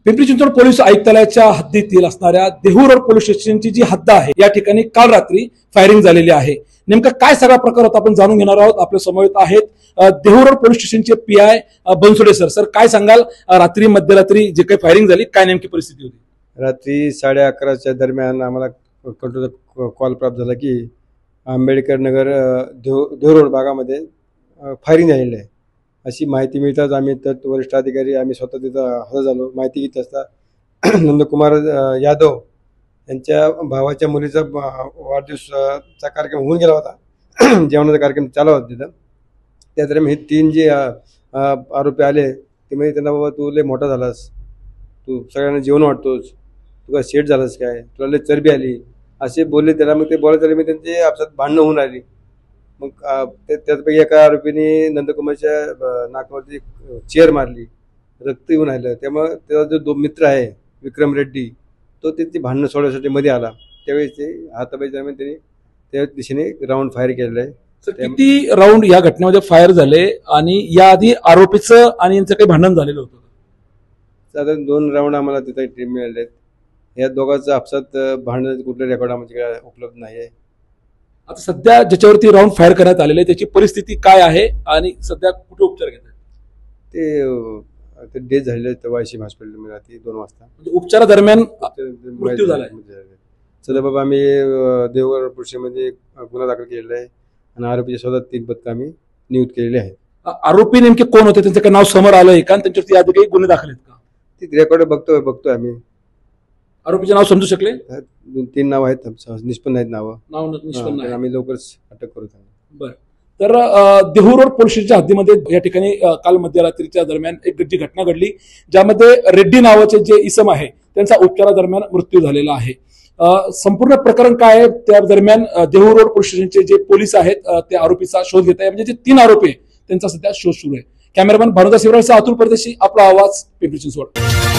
Pimpri Chinchwad police आयुक्तालयाच्या हद्दीतील असणाऱ्या देहू रोड पोलीस स्टेशनची जी हद्द आहे या ठिकाणी काल रात्री फायरिंग झालेली आहे। नेमका काय सगळा प्रकार होता आपण जाणून घेणार आहोत। आपल्या समवेत आहेत देहू रोड पोलीस स्टेशनचे पीआय बनसोडे सर। सर काय सांगाल, रात्री मध्यरात्री जे काही फायरिंग झाली काय नेमकी परिस्थिती होती? रात्री 11:30च्या दरम्यान आम्हाला कंट्रोल कॉल प्राप्त झाला की आंबेडकर नगर देहू रोड भागामध्ये फायरिंग झालेली आहे अशी माहिती मिळताच आम्ही वरिष्ठ अधिकारी आम्ही स्वतः तिथं हजर झालो। माहिती घेत असता नंदकुमार यादव यांच्या भावाच्या मुलीचा वाढदिवसाचा कार्यक्रम होऊन गेला होता। जेवणाचा कार्यक्रम चालू होता तिथं। त्या दरम्यान हे 3 जे आरोपी आले ते म्हणजे त्यांना, बाबा तू लय मोठा झालास, तू सगळ्यांना जेवण वाटतोस, तू काय सेट झालास काय, तुला लय चरबी आली असे बोलले त्याला। मग ते बोलत झाले, मी त्यांचे आपसात भांडणं होऊन राहिली। मग त्यापैकी एका आरोपीने नंदकुमारच्या नाकावरती चेअर मारली, रक्त येऊन राहिलं। त्यामुळे त्याचा जो मित्र आहे विक्रम रेड्डी तो त्याची भांडणं सोडवण्यासाठी मध्ये आला। त्यावेळेस ते हातापाई दरम्यान त्यांनी त्या दिशेने राऊंड फायर केलेलं आहे। किती राऊंड या घटनेमध्ये फायर झाले आणि याआधी आरोपीचं आणि यांचं काही भांडण झालेलं होतं? साधारण 2 राऊंड आम्हाला तिथे टीम मिळाले आहेत। या दोघांचं आपसात भांडण कुठलं रेकॉर्ड आमच्याकडे उपलब्ध नाही आहे। आता सध्या ज्याच्यावरती राऊंड फायर करण्यात आलेले आहे त्याची परिस्थिती काय आहे आणि सध्या कुठे उपचार घेतात? ते डेथ झालेले तेव्हा वायसीएम हॉस्पिटलमध्ये रात्री 2 वाजता म्हणजे उपचारादरम्यान मृत्यू झाला आहे। चला बाबा, आम्ही देहू रोड पोलिसमध्ये गुन्हा दाखल केलेला आहे आणि आरोपीच्या शोधात 3 पथकं आम्ही नियुक्त केलेली आहेत। आरोपी नेमके कोण होते, त्यांचं काही नाव समोर आलंय का, त्यांच्यावरती आधी काही गुन्हे दाखल आहेत का? ते रेकॉर्ड बघतोय आम्ही। आरोपीचे नाव समजू शकले? 2-3 नाव आहेत, निष्पन्न आहेत नाव निष्पन्न आहे। आम्ही लवकरच अटक करू। बरं, तर देहू रोड पोलीस स्टेशनच्या हद्दीमध्ये या ठिकाणी काल मध्यरात्रीच्या दरम्यान एक घटना घडली ज्यामध्ये रेड्डी नावाचे जे इसम आहे त्यांचा उपचारादरम्यान मृत्यू झालेला आहे। संपूर्ण प्रकरण काय आहे त्या दरम्यान देहू रोड पोलीस स्टेशनचे जे पोलीस आहेत त्या आरोपीचा शोध घेत आहे। म्हणजे जे 3 आरोपी आहेत त्यांचा सध्या शोध सुरू आहे। कॅमेरामॅन भानुदास शिवराळसह अतुल परदेशी, आपला आवाज, पिंपरी चिंचवड।